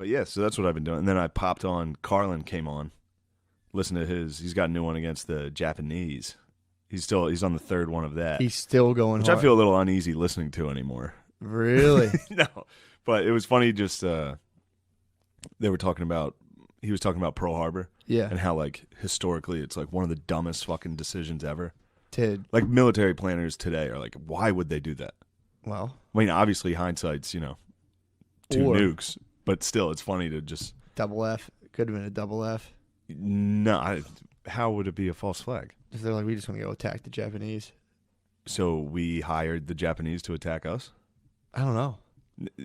But yeah, so that's what I've been doing. And then I popped on, Carlin came on, listened to he's got a new one against the Japanese. He's on the third one of that. He's still going which hard. I feel a little uneasy listening to anymore. Really? No. But it was funny just, he was talking about Pearl Harbor. Yeah. And how, like, historically it's, like, one of the dumbest fucking decisions ever. Like, military planners today are like, why would they do that? Well. I mean, obviously hindsight's, two nukes. But still, it's funny to just... Double F. It could have been a double F. No, how would it be a false flag? If they're like, we just want to go attack the Japanese. So we hired the Japanese to attack us? I don't know.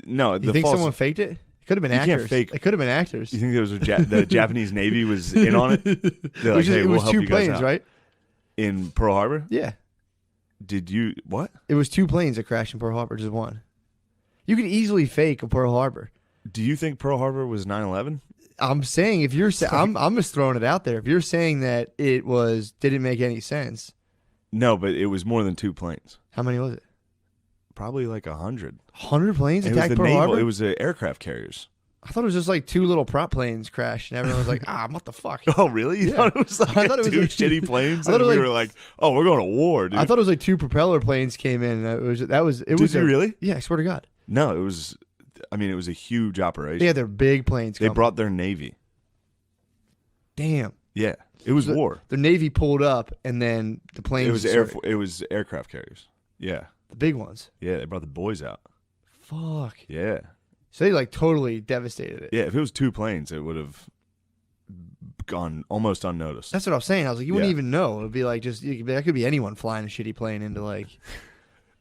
No, you think someone faked it? It could have been actors. Can't fake. It could have been actors. You think there was the Japanese Navy was in on it? They're like, hey, it was we'll help two you guys planes, out. right? In Pearl Harbor? Yeah. Did you what? It was 2 planes that crashed in Pearl Harbor, just one. You could easily fake a Pearl Harbor. Do you think Pearl Harbor was 9/11? I'm saying if you're I'm just throwing it out there. If you're saying that it didn't make any sense. No, but it was more than 2 planes. How many was it? Probably like 100. 100 planes attacked Pearl Pearl Harbor? It was the aircraft carriers. I thought it was just like 2 little prop planes crashed, and everyone was like, what the fuck? Oh, really? You thought it was like I thought it was 2 like, shitty planes? I thought And we like, were like, oh, we're going to war, dude. I thought it was like 2 propeller planes came in. And Did you really? Yeah, I swear to God. No, it was a huge operation. Yeah, they're big planes They brought their Navy. Damn. Yeah, it was war. The Navy pulled up, and then the planes. It was aircraft carriers. Yeah. The big ones. Yeah, they brought the boys out. Fuck. Yeah. So they like totally devastated it. Yeah, if it was 2 planes, it would have gone almost unnoticed. That's what I was saying. I was like, you wouldn't even know. It would be like that could be anyone flying a shitty plane into like.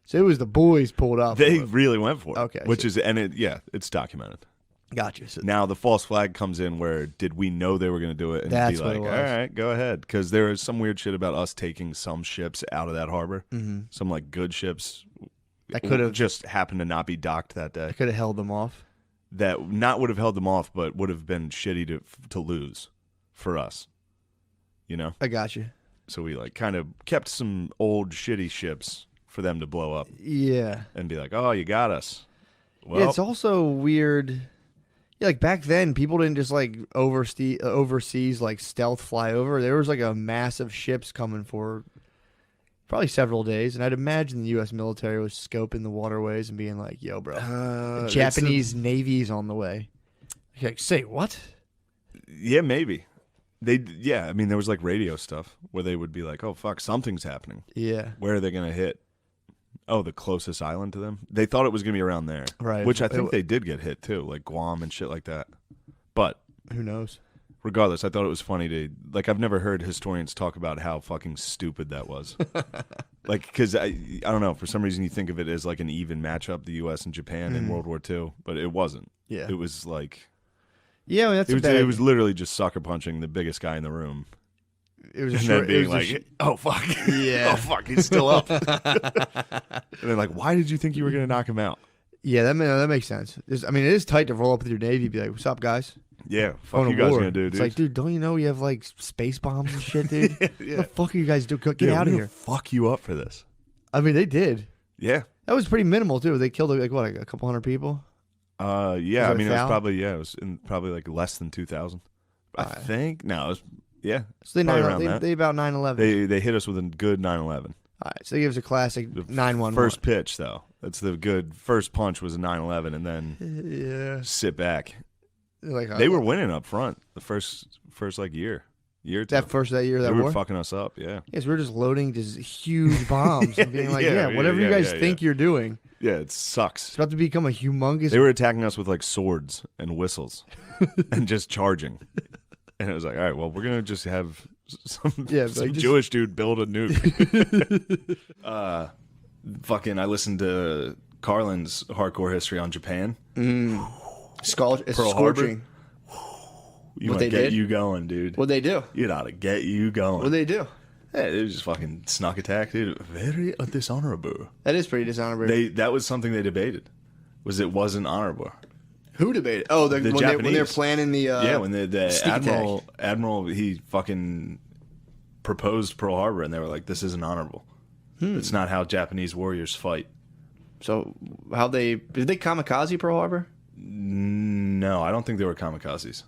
So it was the boys pulled up. They really went for it. Okay. It's documented. Gotcha. So now the false flag comes in where did we know they were going to do it and that's be like, all right, go ahead. Because there is some weird shit about us taking some ships out of that harbor. Mm-hmm. Some like good ships that could have just happened to not be docked that day. Could have held them off. That not would have held them off, but would have been shitty to lose for us. I got you. So we like kind of kept some old shitty ships for them to blow up. Yeah. And be like, oh, you got us. Well, yeah, it's also weird. Yeah, like back then, people didn't just like overseas like stealth fly over. There was like a massive ships coming for probably several days, and I'd imagine the U.S. military was scoping the waterways and being like, "Yo, bro, the Japanese Navy's on the way." Like, say what? Yeah, maybe. I mean, there was like radio stuff where they would be like, "Oh fuck, something's happening." Yeah. Where are they gonna hit? Oh, the closest island to them? They thought it was going to be around there. Right. Which I think they did get hit, too, like Guam and shit like that. But who knows? Regardless, I thought it was funny to... Like, I've never heard historians talk about how fucking stupid that was. Like, because, I don't know, for some reason you think of it as like an even matchup, the U.S. and Japan in World War II. But it wasn't. Yeah. It was like... Yeah, well, it was literally just sucker punching the biggest guy in the room. It was and then being like, oh, fuck. Yeah. Oh, fuck, he's still up. And they're like, why did you think you were going to knock him out? Yeah, that makes sense. It is tight to roll up with your Navy and be like, what's up, guys? Yeah, fuck you guys going to do, dude? It's like, dude, don't you know we have like space bombs and shit, dude? Yeah. What the fuck are you guys doing? Get out of here. Fuck you up for this. I mean, they did. Yeah. That was pretty minimal, too. They killed like a couple hundred people? Yeah, it was probably like less than 2,000. I think. No, it was... Yeah. So they about 9/11. They hit us with a good 9/11. All right. So they give us a classic 9/11. First pitch, though. That's the good first punch was a 9/11, and then sit back. They were winning up front the first like year or two. That year they were fucking us up. Yeah. Yes, we were just loading just huge bombs and being like, whatever you guys think you're doing. Yeah, it sucks. It's about to become a humongous. They were attacking us with like swords and whistles, and just charging. And it was like, all right, well, we're going to just have some Jewish dude build a nuke. I listened to Carlin's hardcore history on Japan. It's Pearl scorching. You might get you going, dude. What'd they do? It ought to get you going. What'd they do? Yeah, it was just fucking snuck attack, dude. Very dishonorable. That is pretty dishonorable. That was something they debated. It wasn't honorable. Who debated? Oh, the Japanese. When they're planning the when the admiral he fucking proposed Pearl Harbor, and they were like, "This isn't honorable. It's not how Japanese warriors fight." So did they kamikaze Pearl Harbor? No, I don't think they were kamikazes.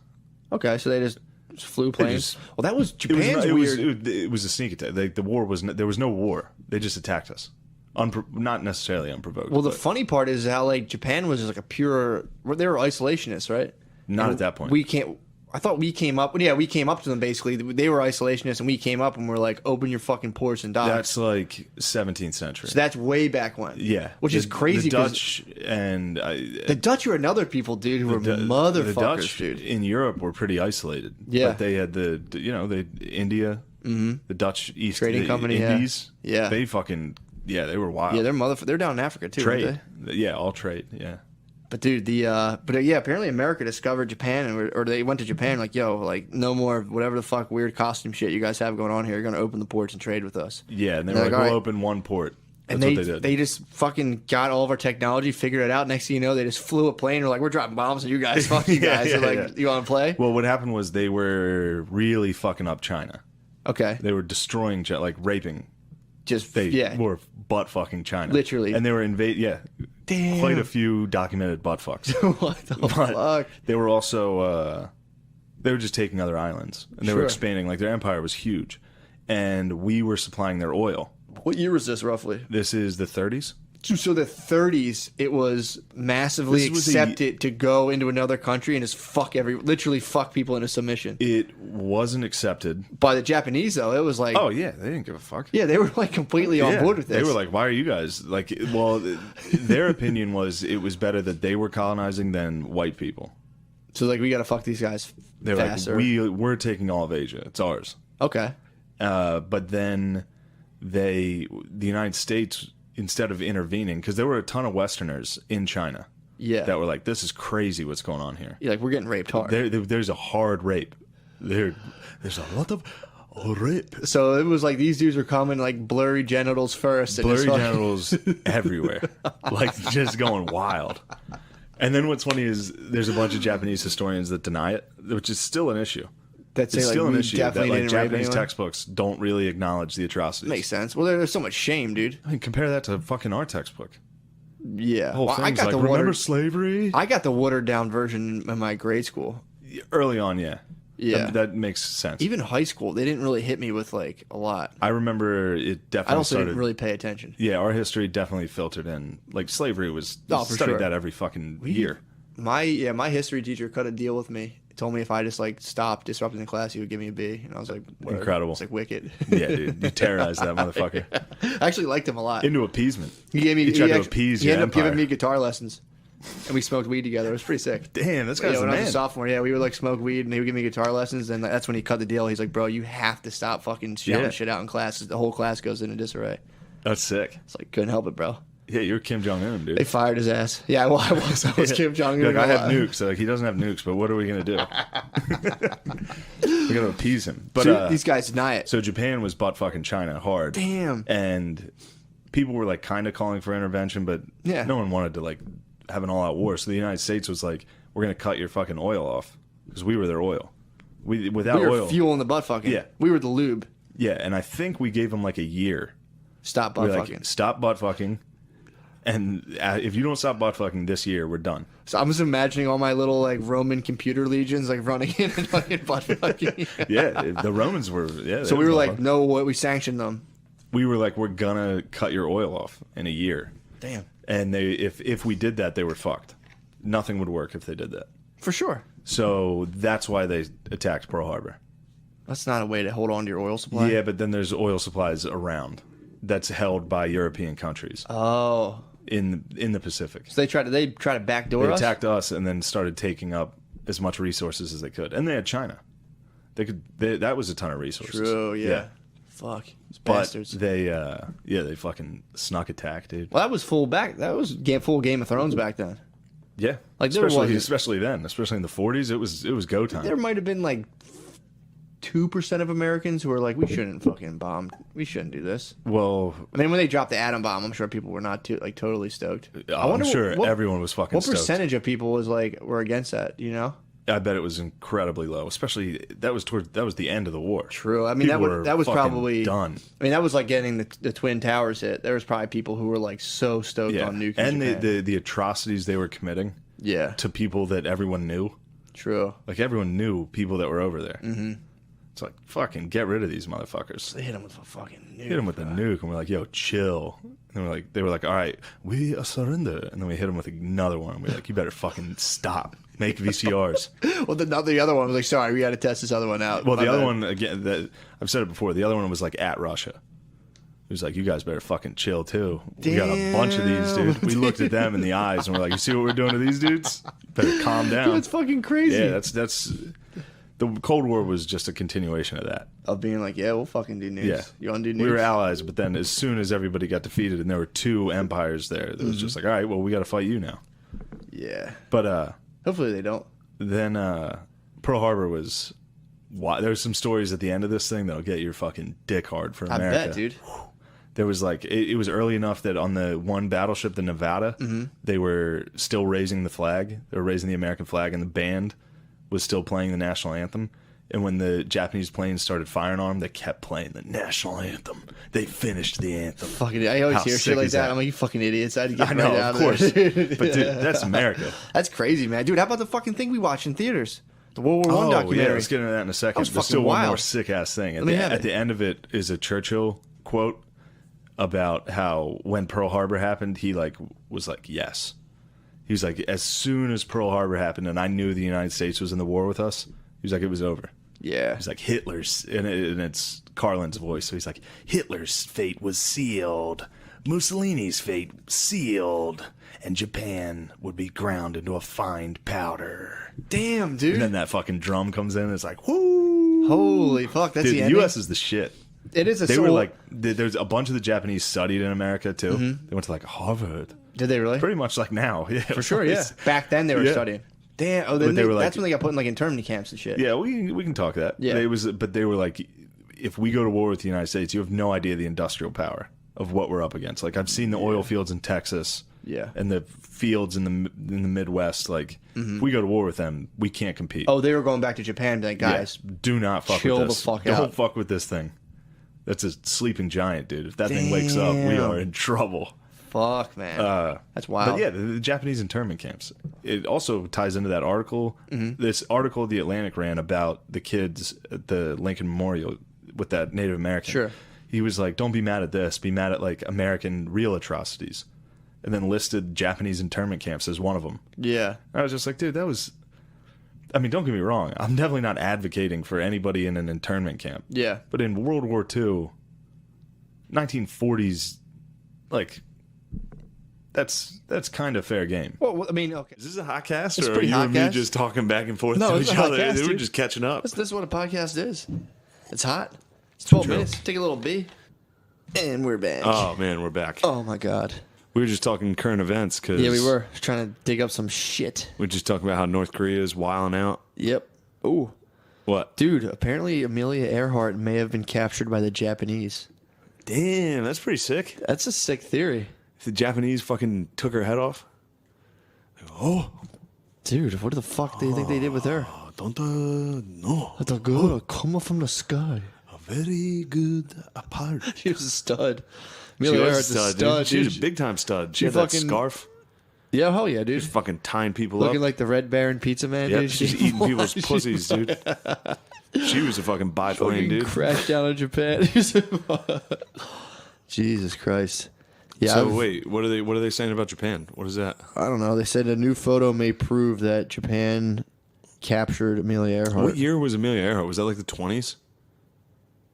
Okay, so they just flew planes. Well, that was It Japan's weird. it was a sneak attack. The war was there was no war. They just attacked us, not necessarily unprovoked. Well, the but funny part is how like Japan was just like a pure. They were isolationists, right? not And at that point. We can't. I thought we came up. Yeah, we came up to them basically. They were isolationists, and we came up and we're like, "Open your fucking ports and docks." That's like 17th century. So that's way back when. Yeah, which is crazy. The Dutch and the Dutch are another people, dude, who were motherfuckers, the Dutch dude. in Europe were pretty isolated. Yeah, but they had the India, the Dutch East Trading Company, Indies. Yeah, they fucking they were wild. Yeah, they're down in Africa too. Trade, yeah, all trade, yeah. But dude, apparently America discovered Japan, or they went to Japan like, yo, like no more whatever the fuck weird costume shit you guys have going on here. You're gonna open the ports and trade with us. Yeah, and they were like, we'll open one port. That's and what they did. They just fucking got all of our technology, figured it out. Next thing you know, they just flew a plane. We're like, we're dropping bombs on you guys. Fuck you guys. You want to play? Well, what happened was they were really fucking up China. Okay. They were destroying, like raping. They were butt fucking China. Literally. And they were Damn. Quite a few documented butt fucks. What the fuck? They were also, they were just taking other islands. And they were expanding. Like, their empire was huge. And we were supplying their oil. What year was this, roughly? This is the 30s. So the 30s, it was massively accepted to go into another country and just literally fuck people into submission. It wasn't accepted. By the Japanese, though, it was like... Oh, yeah, they didn't give a fuck. Yeah, they were like completely on board with this. They were like, why are you guys... Like, well, their opinion was it was better that they were colonizing than white people. So, like, we got to fuck these guys They're faster. like, we're taking all of Asia. It's ours. Okay. But then the United States... Instead of intervening, because there were a ton of Westerners in China that were like, this is crazy what's going on here. Yeah, like, we're getting raped hard. There's a hard rape. There's a lot of rape. So it was like these dudes were coming like blurry genitals first. Blurry genitals everywhere. Like, just going wild. And then what's funny is there's a bunch of Japanese historians that deny it, which is still an issue. It's still an issue that like Japanese anyone. textbooks don't really acknowledge the atrocities. Makes sense. Well, there's so much shame, dude. I mean, compare that to fucking our textbook. Yeah. The whole thing's like, remember slavery? I got the watered down version in my grade school. Early on, yeah. Yeah. That makes sense. Even high school, they didn't really hit me with like a lot. I remember it definitely I also didn't really pay attention. Yeah, our history definitely filtered in. Like, slavery was... for studied sure. that every fucking year. My history teacher cut a deal with me. Told me if I just like stopped disrupting the class, he would give me a B, and I was like, whatever. Incredible. It's like wicked. Yeah, dude, you terrorized that motherfucker. I actually liked him a lot. Into appeasement. He gave me. He tried to appease your He ended up empire. giving me guitar lessons, and we smoked weed together. It was pretty sick. Damn, this guy's when the I was man. a sophomore, we would like smoke weed, and he would give me guitar lessons, and that's when he cut the deal. He's like, bro, you have to stop fucking shouting shit out in class. The whole class goes into disarray. That's sick. It's like, couldn't help it, bro. Yeah, you're Kim Jong-un, dude. They fired his ass. Yeah, well, I was Kim Jong-un. Like, I have nukes. So, like, he doesn't have nukes, but what are we going to do? We're going to appease him. But so, these guys deny it. So Japan was butt fucking China hard. Damn. And people were, like, kind of calling for intervention, but no one wanted to, like, have an all-out war. So the United States was like, we're going to cut your fucking oil off because we were their oil. Without we were oil. fueling the butt fucking. Yeah. We were the lube. Yeah, and I think we gave them, like, a year. Stop butt fucking. Like, stop butt fucking. And if you don't stop butt fucking this year, we're done. So I'm just imagining all my little like Roman computer legions like running in and fucking butt fucking. Yeah, the Romans were. Yeah. So we were like, no, we sanctioned them. We were like, we're gonna cut your oil off in a year. Damn. And if we did that, they were fucked. Nothing would work if they did that. For sure. So that's why they attacked Pearl Harbor. That's not a way to hold on to your oil supply. Yeah, but then there's oil supplies around that's held by European countries. Oh. In the Pacific. So they try to backdoor us? They attacked us and then started taking up as much resources as they could. And they had China. That was a ton of resources. True, yeah. Fuck. These But bastards. they fucking snuck attack, dude. Well, that was full Game of Thrones back then. Yeah. Like especially then, especially in the 40s, it was go time. There might have been like 2% of Americans who were like, we shouldn't fucking bomb. We shouldn't do this. Well, I mean, when they dropped the atom bomb, I'm sure people were not totally stoked. I'm sure everyone was fucking stoked. What percentage of people were against that, you know? I bet it was incredibly low, especially that was the end of the war. True. I mean, that was probably done. I mean, that was like getting the Twin Towers hit. There was probably people who were like so stoked on nuking and Japan. the atrocities they were committing. Yeah. to people that everyone knew. True. Like, everyone knew people that were over there. Mm-hmm. It's like, fucking get rid of these motherfuckers. They hit him with a fucking nuke. Hit him with the nuke, and we're like, yo, chill. And they were like, all right, we surrender. And then we hit him with another one. We're like, you better fucking stop. Make VCRs. Well, the other one was like, sorry, we got to test this other one out. Well, the other one, again, I've said it before, the other one was like at Russia. He was like, you guys better fucking chill, too. We got a bunch of these, dude. We looked at them in the eyes, and we're like, you see what we're doing to these dudes? You better calm down. Dude, that's fucking crazy. Yeah, that's... The Cold War was just a continuation of that. Of being like, yeah, we'll fucking do nukes. Yeah. You want to do nukes? We were allies, but then as soon as everybody got defeated and there were two empires there, it was just like, all right, well, we got to fight you now. Yeah. But hopefully they don't. then Pearl Harbor was... There's some stories at the end of this thing that'll get your fucking dick hard for America. I bet, dude. There was like... It was early enough that on the one battleship, the Nevada, they were still raising the flag. They were raising the American flag, and the band was still playing the national anthem. And when the Japanese planes started firing on them, they kept playing the national anthem. They finished the anthem. Fucking, I always hear shit like that. I'm like, you fucking idiots. I had to get right out of course. But dude, that's America. That's crazy, man. Dude, how about the fucking thing we watched in theaters? The World War I documentary. Yeah, let's get into that in a second. That was There's still fucking one wild. more sick-ass thing. At the end of it is a Churchill quote about how when Pearl Harbor happened, he was like, yes. He was like, as soon as Pearl Harbor happened and I knew the United States was in the war with us, he was like, it was over. Yeah. He's like, Hitler's, and it's Carlin's voice, so he's like, Hitler's fate was sealed, Mussolini's fate sealed, and Japan would be ground into a fine powder. Damn, dude. And then that fucking drum comes in, and it's like, whoo! Holy fuck, that's Dude, the the ending? U.S. is the shit. It is a They soul. were like, there's a bunch of the Japanese studied in America, too. They went to, like, Harvard. Did they really? Pretty much like now. Yeah, For sure, yeah. Back then they were studying. Damn. Oh, then But they were that's like- when they got put in like internment camps and shit. Yeah, we can talk that. Yeah. But they were like, if we go to war with the United States, you have no idea the industrial power of what we're up against. Like, I've seen the oil fields in Texas, Yeah. and the fields in the Midwest. Like, if we go to war with them, we can't compete. Oh, they were going back to Japan and be like, Yeah, guys, do not fuck chill with the this. fuck Don't out. fuck with this thing. That's a sleeping giant, dude. If that thing wakes up, we Damn. are in trouble. fuck, man. That's wild. But yeah, the Japanese internment camps. It also ties into that article. This article the Atlantic ran about the kids at the Lincoln Memorial with that Native American. Sure. He was like, don't be mad at this. Be mad at, like, American real atrocities. And then listed Japanese internment camps as one of them. Yeah. I was just like, dude, that was... I mean, don't get me wrong. I'm definitely not advocating for anybody in an internment camp. Yeah. But in World War II, 1940s, like... That's kind of fair game. Well, I mean, okay. Is this a hot cast, It's or are pretty you hot and me cast. just talking back and forth No, to it's each a hot other? cast, We're dude. just catching up. This is what a podcast is. It's hot. It's 12 minutes. Take a little B. And we're back. Oh man, we're back. Oh, my God. We were just talking current events because Yeah, we were trying to dig up some shit. we were just talking about how North Korea is wilding out. Yep. Ooh. What? Dude, apparently Amelia Earhart may have been captured by the Japanese. Damn, that's pretty sick. That's a sick theory. If the Japanese fucking took her head off. Oh, Dude, what the fuck do you think they did with her? don't know. The girl come from the sky. A very good apart. She was a stud. She Amelia was Earhart's a stud, dude. She was a dude. big time stud. She She had that fucking- scarf. Yeah, hell yeah, dude. Just fucking tying people Looking up. like the Red Baron Pizza Man, Yep, dude. she's eating people's pussies, dude. She was a fucking biplane, Fucking dude. crashed down in Japan. Jesus Christ. Yeah, So wait, what are they saying about Japan? What is that? I don't know. They said a new photo may prove that Japan captured Amelia Earhart. What year was Amelia Earhart? Was that like the 20s?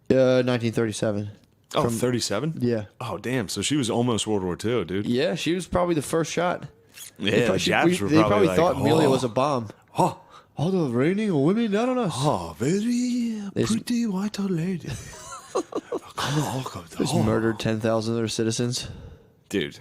1937. Oh, 37? Yeah. Oh, damn. So she was almost World War II, dude. Yeah, she was probably the first shot. Yeah, the Japs were They probably like, thought Amelia oh, was a bomb. Oh, All the raining women, I don't know. oh, very They just- pretty white lady. Just murdered 10,000 of their citizens. Dude,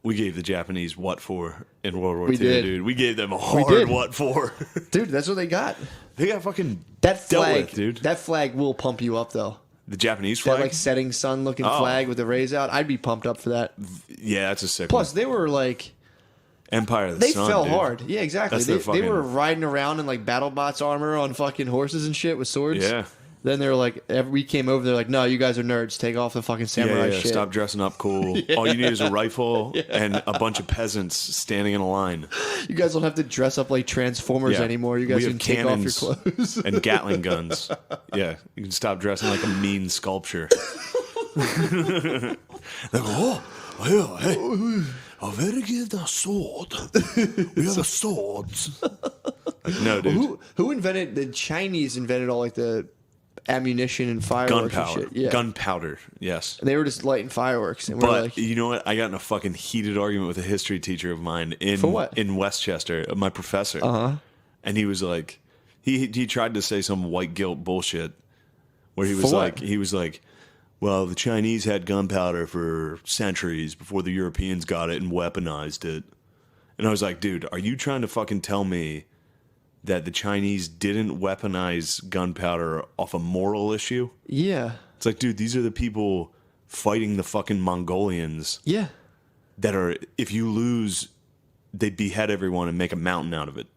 we gave the Japanese what for in World War We II, did. dude. We gave them a hard did. what for. Dude, that's what they got. They got fucking That dealt flag, with, dude. That flag will pump you up, though. The Japanese That flag? like setting sun looking Oh. flag with the rays out. I'd be pumped up for that. Yeah, that's a sick Plus, one. they were like Empire of the they Sun, fell dude. hard. Yeah, exactly. That's They their fucking- were riding around in like BattleBots armor on fucking horses and shit with swords. Yeah. Then they're like, we came over. They're like, no, you guys are nerds. Take off the fucking samurai shit. Stop dressing up cool. All you need is a rifle and a bunch of peasants standing in a line. You guys don't have to dress up like Transformers anymore. You guys We can have take off your cannons clothes. and Gatling guns. Yeah, you can stop dressing like a mean sculpture. They go, oh, hey, I better get the sword. We have swords. Like, no, dude. Who invented the Chinese? Invented all like the ammunition and fireworks and shit. Yeah. Gunpowder, yes. And they were just lighting fireworks. And we're But like, you know what? I got in a fucking heated argument with a history teacher of mine For what? in Westchester, my professor. And he was like, he tried to say some white guilt bullshit where he was For like, what? well, the Chinese had gunpowder for centuries before the Europeans got it and weaponized it. And I was like, dude, are you trying to fucking tell me that the Chinese didn't weaponize gunpowder off a moral issue? yeah. It's like, dude, these are the people fighting the fucking Mongolians Yeah. that are, if you lose, they behead everyone and make a mountain out of it.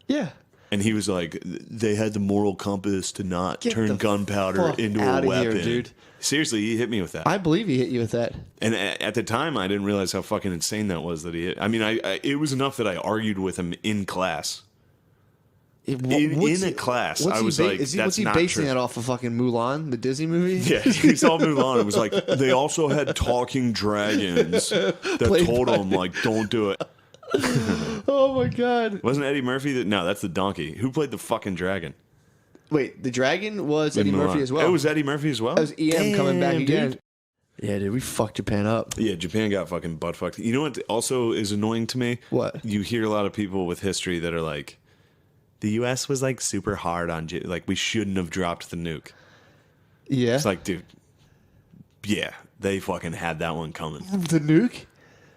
Yeah. And he was like, they had the moral compass to not Get turn the gunpowder fuck into a outta weapon. here, dude. Seriously, he hit me with that. I believe he hit you with that. And at the time, I didn't realize how fucking insane that was that he hit. I mean, it was enough that I argued with him in class. In a class, I was like, that's what's he not basing true. that off of fucking Mulan, the Disney movie? Yeah, he saw Mulan and was like, they also had talking dragons that told him, like, don't do it. Oh my god. Wasn't Eddie Murphy that? No, that's the donkey. Who played the fucking dragon? Wait, the dragon was Eddie In Murphy Mulan. as well. It was Eddie Murphy as well? That was EM coming back Damn, again. dude. Yeah, dude, we fucked Japan up. Yeah, Japan got fucking butt fucked. You know what also is annoying to me? What? You hear a lot of people with history that are like, the U.S. was like super hard on, like we shouldn't have dropped the nuke. Yeah. It's like, dude, yeah, they fucking had that one coming. The nuke?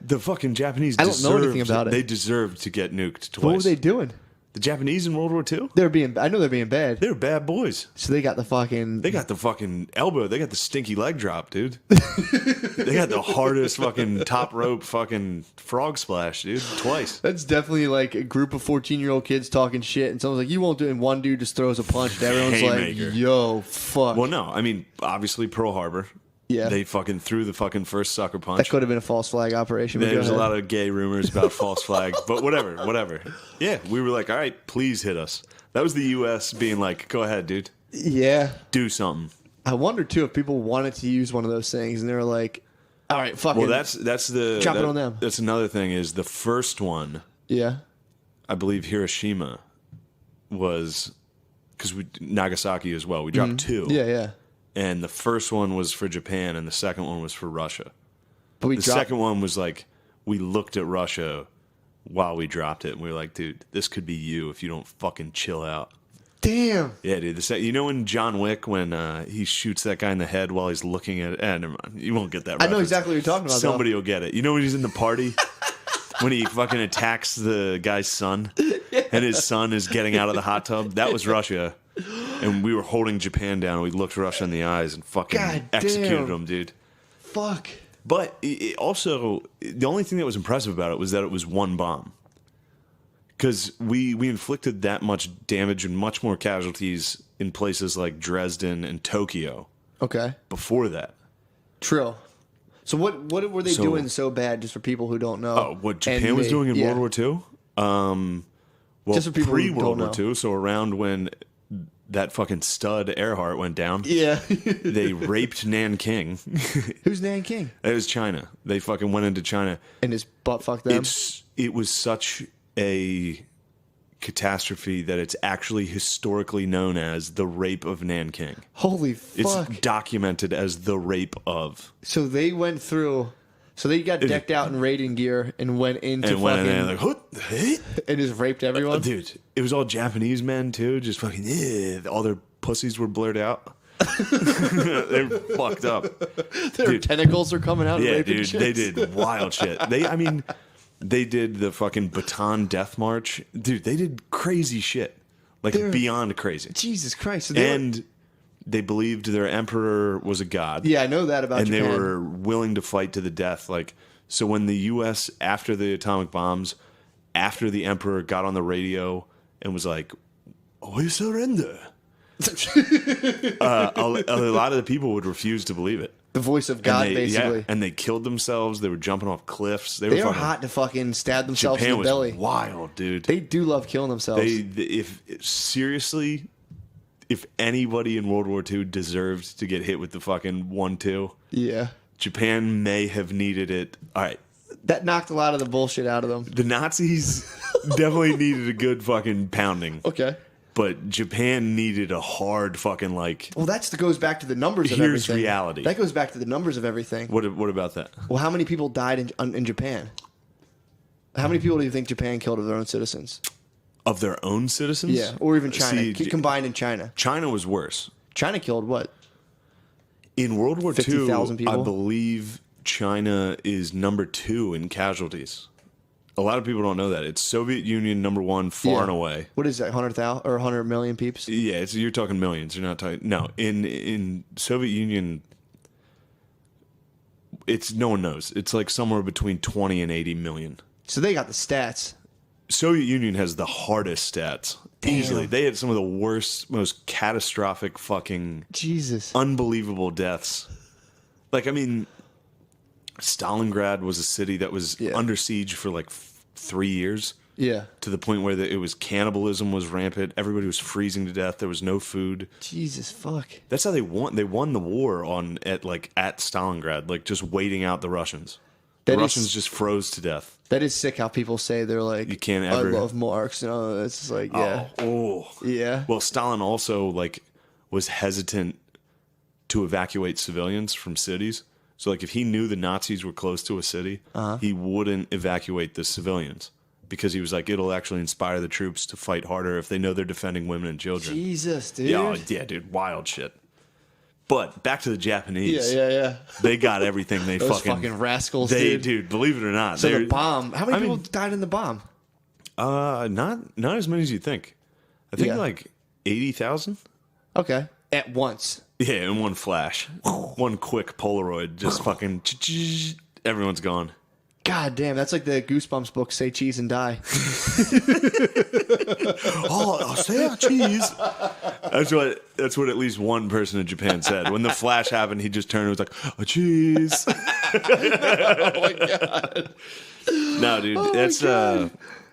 The fucking Japanese I don't know anything about it. They deserved to get nuked twice. What were they doing? The Japanese in World War II? I know they're being bad. They were bad boys. So they got the fucking... They got the fucking elbow. They got the stinky leg drop, dude. They got the hardest fucking top rope fucking frog splash, dude. Twice. That's definitely like a group of 14-year-old kids talking shit, and someone's like, you won't do it, and one dude just throws a punch, and everyone's Haymaker. like, yo, fuck. Well, no. I mean, obviously Pearl Harbor. Yeah. They fucking threw the fucking first sucker That punch. could have been a false flag operation. But There's go a ahead. lot of gay rumors about false flag, but whatever. Yeah, we were like, all right, please hit us. That was the U.S. being like, go ahead, dude. Yeah. Do something. I wonder, too, if people wanted to use one of those things, and they were like, all right, fucking... Well, that's the... Drop it on them. That's another thing is the first one, Yeah. I believe Hiroshima was... Because Nagasaki as well. We dropped two. Yeah. And the first one was for Japan, and the second one was for Russia. But we The dropped... second one was like, we looked at Russia while we dropped it, and we were like, dude, this could be you if you don't fucking chill out. Damn. Yeah, dude. You know in John Wick when he shoots that guy in the head while he's looking at... never mind. You won't get that I know reference. exactly what you're talking about, Somebody will get it. You know when he's in the party? When he fucking attacks the guy's son, and his son is getting out of the hot tub? That was Russia. And we were holding Japan down, and we looked Russia in the eyes and fucking God executed damn. them, dude. Fuck. But it also, the only thing that was impressive about it was that it was one bomb. Because we inflicted that much damage and much more casualties in places like Dresden and Tokyo Okay. before that. True. So what were they doing so bad, just for people who don't know? Oh, what Japan was doing in World War II? Well, Just for people who pre-World don't War II, so around when that fucking stud Earhart went down, Yeah. they raped Nanking. Who's Nanking? It was China. They fucking went into China. And his butt fucked them? It was such a catastrophe that it's actually historically known as the rape of Nanking. Holy fuck. It's documented as the rape of. So they went through... So they got decked out in raiding gear and went into And went in fucking... there like, "What? Hey?" and just raped everyone? Dude, it was all Japanese men too, just fucking, all their pussies were blurred out. They're fucked up. Their tentacles are coming out and Yeah, raping dude, chicks. they did wild shit. They did the fucking Bataan Death March. Dude, they did crazy shit. Like, beyond crazy. Jesus Christ. So They believed their emperor was a god. yeah, I know that about And Japan. they were willing to fight to the death. Like, so when the U.S., after the atomic bombs, after the emperor got on the radio and was like, "We surrender," A lot of the people would refuse to believe it. The voice of God, basically. Yeah, and they killed themselves. They were jumping off cliffs. They are hot to fucking stab themselves Japan in the belly. was wild, dude. They do love killing themselves. Seriously, if anybody in World War II deserved to get hit with the fucking 1-2, yeah, Japan may have needed it. All right. That knocked a lot of the bullshit out of them. The Nazis definitely needed a good fucking pounding. Okay. But Japan needed a hard fucking like. Well, goes back to the numbers of everything. Here's reality. That goes back to the numbers of everything. What about that? Well, how many people died in Japan? How many people do you think Japan killed of their own citizens? Of their own citizens? Yeah, or even China. Combined in China. China was worse. China killed what? In World War II, 50,000 people? I believe China is number 2 in casualties. A lot of people don't know that. It's Soviet Union number 1 far and away. What is that, 100,000 or 100 million peeps? Yeah, you're talking millions. You're not talking... No, in Soviet Union, no one knows. It's like somewhere between 20 and 80 million. So they got the stats. Soviet Union has the hardest stats. Damn. Easily. They had some of the worst, most catastrophic fucking... Jesus. Unbelievable deaths. Like, I mean... Stalingrad was a city that was under siege for like 3 years. Yeah. To the point where it was cannibalism was rampant. Everybody was freezing to death. There was no food. Jesus fuck. That's how they won. They won the war at Stalingrad, like just waiting out the Russians. The Russians just froze to death. That is sick how people say they're like, you can't ever. I love Marx. You know, it's just like, yeah. Yeah. Well, Stalin also like was hesitant to evacuate civilians from cities. So, like, if he knew the Nazis were close to a city, he wouldn't evacuate the civilians because he was like, it'll actually inspire the troops to fight harder if they know they're defending women and children. Jesus, dude. Yeah, dude, wild shit. But back to the Japanese. Yeah. They got everything. Those fucking rascals, dude. Believe it or not. So the bomb. How many people died in the bomb? Not as many as you think. I think like 80,000. Okay, at once. Yeah, in one flash. One quick Polaroid, just fucking... Everyone's gone. God damn, that's like the Goosebumps book, Say Cheese and Die. I'll say cheese. That's what at least one person in Japan said. When the flash happened, he just turned and was like, cheese. Oh my God. No, dude, that's...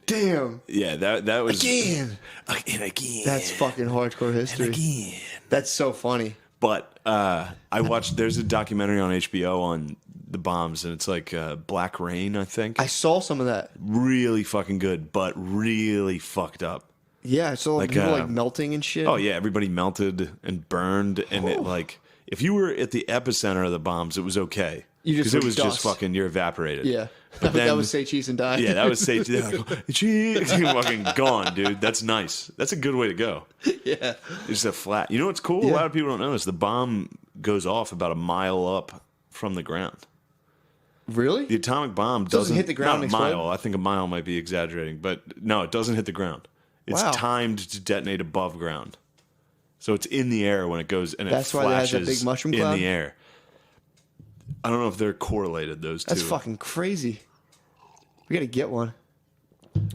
Damn. Yeah, that was... Again. That's fucking hardcore history. And again. That's so funny. But I watched... There's a documentary on HBO on the bombs, and it's like Black Rain, I think. I saw some of that. Really fucking good, but really fucked up. Yeah, I saw people like melting and shit. Oh, yeah, everybody melted and burned, and it like... If you were at the epicenter of the bombs, it was okay. Because it was just fucking... You're evaporated. Yeah. That was Say Cheese and Die. Yeah, that was Say Cheese. Fucking gone, dude. That's nice. That's a good way to go. Yeah. It's just a flat. You know what's cool? Yeah. A lot of people don't know this. The bomb goes off about a mile up from the ground. Really? The atomic bomb doesn't hit the ground. Not a mile. I think a mile might be exaggerating, but no, it doesn't hit the ground. It's timed to detonate above ground, so it's in the air when it goes, and that's it flashes why it has that big mushroom cloud in the air. I don't know if they're correlated. Those two. That's fucking crazy. We gotta get one.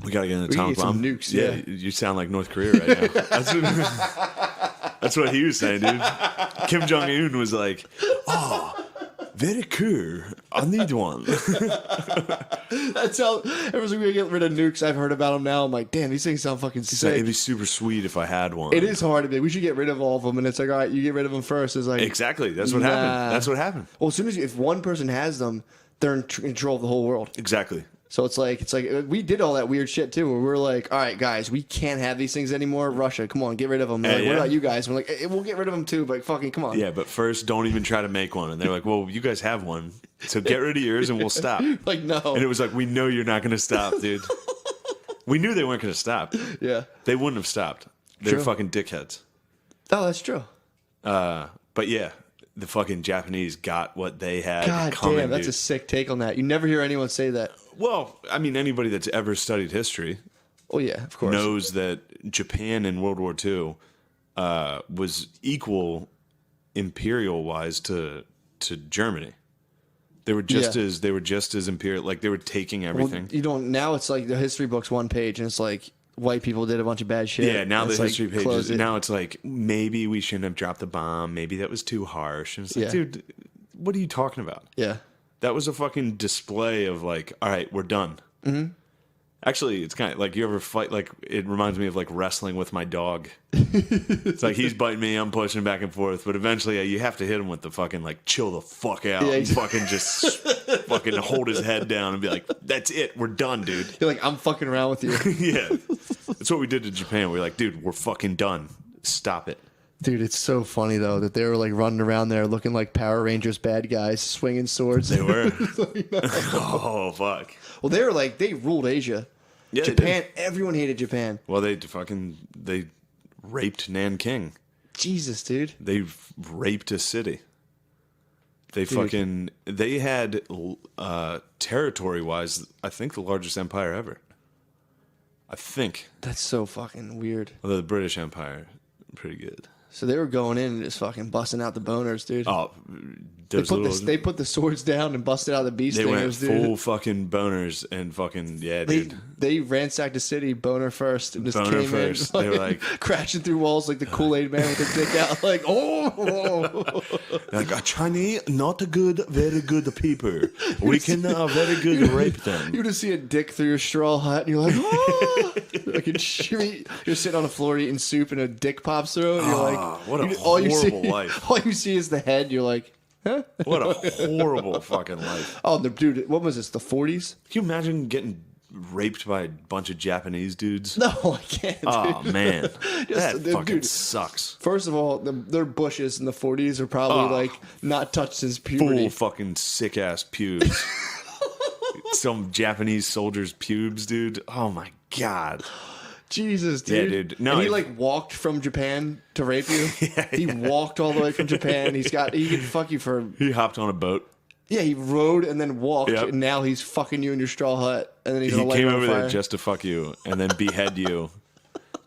We gotta get an atomic bomb. Some nukes. Yeah, you sound like North Korea right now. That's what he was saying, dude. Kim Jong Un was like, "Oh, very cool. I need one." That's how everyone's gonna get rid of nukes. I've heard about them now. I'm like, damn, these things sound fucking sick. It'd be super sweet if I had one. It is hard to be. We should get rid of all of them, and it's like, all right, you get rid of them first. It's like exactly. That's what happened. That's what happened. Well, as soon as if one person has them, they're in control of the whole world. Exactly. So it's like we did all that weird shit too, where we're like, all right, guys, we can't have these things anymore. Russia, come on, get rid of them. Like, what about you guys? And we're like, we'll get rid of them too, but fucking come on. Yeah, but first, don't even try to make one. And they're like, well, you guys have one, so get rid of yours and we'll stop. Like, no. And it was like, we know you're not going to stop, dude. We knew they weren't going to stop. Yeah. They wouldn't have stopped. They're fucking dickheads. Oh, that's true. But yeah, the fucking Japanese got what they had. God coming, damn, that's a sick take on that. You never hear anyone say that. Well, I mean, anybody that's ever studied history, oh yeah, of course, knows that Japan in World War II was equal imperial-wise to Germany. They were just as imperial. Like they were taking everything. Well, you don't. Now it's like the history book's one page, and it's like white people did a bunch of bad shit. Yeah, now the It's history like, close pages. it. Now it's like, maybe we shouldn't have dropped the bomb. Maybe that was too harsh. And it's like, Yeah. dude, what are you talking about? Yeah. That was a fucking display of like, all right, we're done. Mm-hmm. Actually, it's kind of like, you ever fight, like, it reminds me of like wrestling with my dog. It's like he's biting me, I'm pushing back and forth, but eventually you have to hit him with the fucking like, chill the fuck out. Yeah, And fucking just fucking hold his head down and be like, that's it, we're done, dude. You're like, I'm fucking around with you. Yeah. That's what we did to Japan. We were like, dude, we're fucking done. Stop it. Dude, it's so funny, though, that they were like running around there looking like Power Rangers bad guys, swinging swords. They were. Oh, fuck. Well, they were like, they ruled Asia. Yeah, they Japan, did. everyone hated Japan. Well, they raped Nanking. Jesus, dude. They raped a city. They had, territory-wise, I think the largest empire ever. I think. That's so fucking weird. Although the British Empire, pretty good. So they were going in and just fucking busting out the boners, dude. Oh, They put the swords down and busted out the bee they went stingers, dude. full fucking boners and fucking, yeah, dude. They ransacked the city boner first and just Boner came first. in They were fucking like- crashing through walls like the Kool-Aid man with his dick out, like, oh. Like, a Chinese, not a good, very good people. We can very good rape them. You just see a dick through your straw hut and you're like, oh. Like you're sitting on the floor eating soup and a dick pops through and you're like, what a all you see, horrible life. All you see is the head. You're like, huh? What a horrible fucking life. Oh, dude, what was this? The 40s? Can you imagine getting raped by a bunch of Japanese dudes? No, I can't. Oh, dude. man. That dude, fucking sucks. First of all, their bushes in the 40s are probably like not touched since puberty. Full fucking sick-ass pubes. Some Japanese soldiers' pubes, dude. Oh, my God. Jesus, dude. Yeah, dude. No, and he if- like walked from Japan to rape you. He walked all the way from Japan. He can fuck you for. He hopped on a boat. Yeah, he rode and then walked, Yep. and now he's fucking you in your straw hut, and then he's He gonna light came you on over fire. there just to fuck you and then behead you.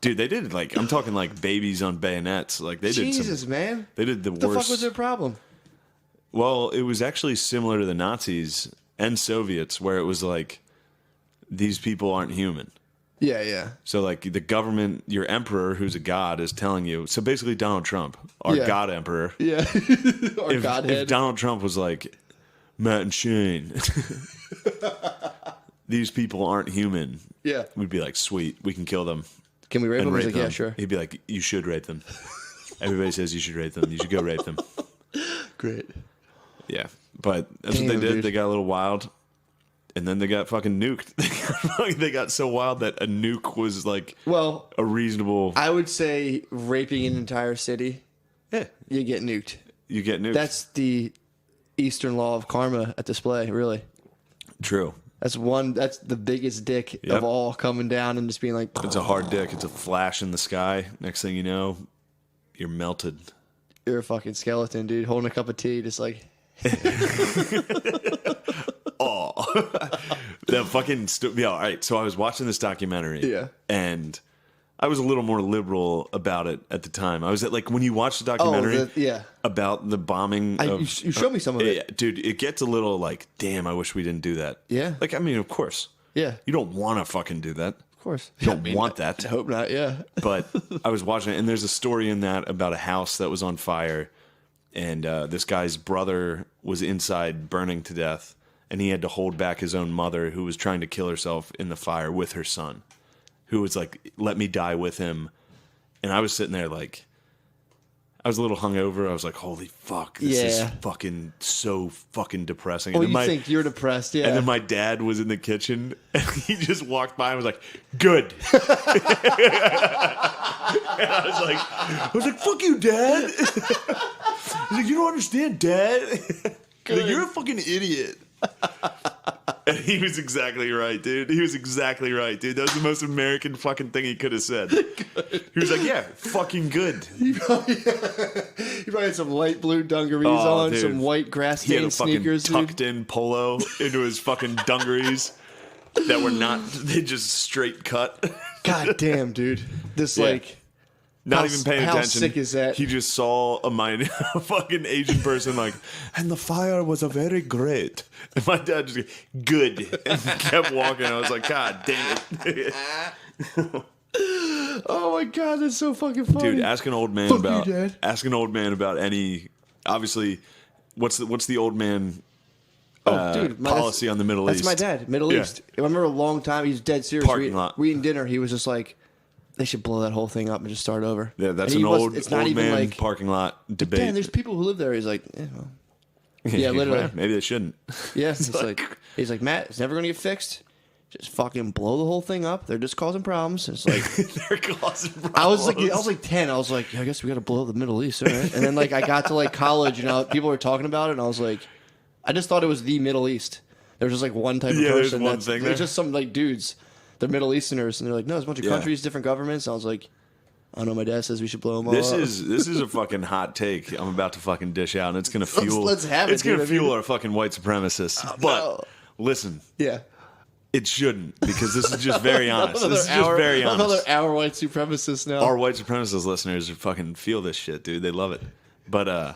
Dude, they did like, I'm talking like babies on bayonets. Like they did Jesus, man. They did the What the worst. fuck was their problem? Well, it was actually similar to the Nazis and Soviets, where it was like, these people aren't human. Yeah, yeah. So like the government, your emperor, who's a god, is telling you. So basically, Donald Trump, our Yeah. god emperor. Yeah. Or If Godhead. Donald Trump was like, Matt and Shane, these people aren't human. Yeah. We'd be like, sweet, we can kill them Can we rape and him? He's rape like, them. yeah, sure. He'd be like, you should rape them. Everybody says you should rape them. You should go rape them. Great. Yeah, but that's what they Damn, did. dude. They got a little wild, and then they got fucking nuked. They got so wild that a nuke was like Well, a reasonable. I would say raping an entire city, Yeah, you get nuked. you get nuked. That's the Eastern law of karma at display, really. true. That's the biggest dick Yep. of all coming down and just being like, It's a hard dick. It's a flash in the sky. Next thing you know, you're melted. you're a fucking skeleton, dude, holding a cup of tea, just like, That fucking yeah. All right. So I was watching this documentary. Yeah. And I was a little more liberal about it at the time. I was at like when you watch the documentary. yeah. About the bombing. You showed me some of it. Yeah, dude, it gets a little like, damn, I wish we didn't do that. Yeah. Like, I mean, of course. Yeah, You don't want to fucking do that. of course. You don't want that. I hope not, yeah. But I was watching it, and there's a story in that about a house that was on fire, and this guy's brother was inside burning to death, and he had to hold back his own mother, who was trying to kill herself in the fire with her son, who was like, let me die with him. And I was sitting there like, I was a little hungover. I was like, holy fuck, this is Yeah. fucking so fucking depressing. Oh, And you then think you're depressed, yeah. and then my dad was in the kitchen, and he just walked by and was like, good. And I was like, fuck you, Dad. He's like, you don't understand, Dad. He's like, you're a fucking idiot. And he was exactly right, dude. He was exactly right, dude. That was the most American fucking thing he could have said. He was like, yeah, fucking good. He probably had some light blue dungarees on, dude. some white grass He had a stained fucking sneakers, dude. tucked in polo into his fucking dungarees that were not, they just straight cut. God damn, dude. This Yeah. like Not How- even paying how attention. sick is that? He just saw a fucking Asian person like, and the fire was a very great. And my dad just good and kept walking. I was like, God damn it. Oh my god, that's so fucking funny. Dude, ask an old man Fuck about you, Dad. any. Obviously, what's the old man Dude, policy on the Middle East? That's my dad, Middle Yeah. East. I remember a long time. He's dead serious. Parking lot. We eating dinner. He was just like, they should blow that whole thing up and just start over. Yeah, that's And an he was- old It's not old even man like parking lot debate. Dan, there's people who live there. He's like, well. Yeah, literally. Maybe they shouldn't. Yeah, he's like, Matt, it's never gonna get fixed. Just fucking blow the whole thing up. They're just causing problems. It's like They're causing problems. I was like 10. I was like, yeah, I guess we got to blow up the Middle East, all right? And then like I got to like college, people were talking about it, and I was like, I just thought it was the Middle East. There was just like one type of there's person. one thing there. There's just some like dudes. They're Middle Easterners, and they're like, no, there's a bunch of countries, different governments. And I was like, I don't know. My dad says we should blow them all This up. is a fucking hot take I'm about to fucking dish out, and it's gonna fuel. Let's have it, It's gonna dude. fuel our fucking white supremacists. But listen, Yeah. it shouldn't, because this is just very honest. This is just Another very honest. Another hour white supremacist now. Our white supremacist listeners fucking feel this shit, dude. They love it. But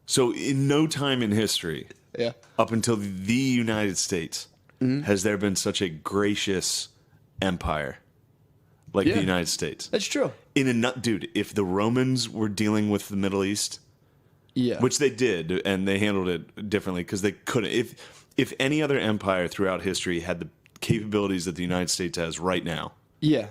so in no time in history, Yeah. up until the United States, has there been such a gracious empire like Yeah. the United States? That's true. Dude, if the Romans were dealing with the Middle East, Yeah. which they did, and they handled it differently because they couldn't. If any other empire throughout history had the capabilities that the United States has right now, Yeah.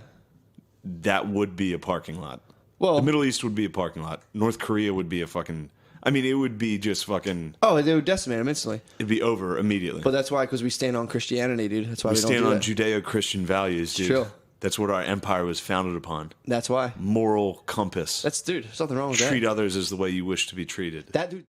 that would be a parking lot. Well, The Middle East would be a parking lot. North Korea would be a fucking. I mean, it would be just fucking. oh, they would decimate them instantly. It'd be over immediately. But that's why, because we stand on Christianity, dude. That's why we, we don't stand do on that. Judeo-Christian values, dude. true. That's what our empire was founded upon. That's why. Moral compass. That's, dude, there's nothing wrong with Treat that. others as the way you wish to be treated. That dude.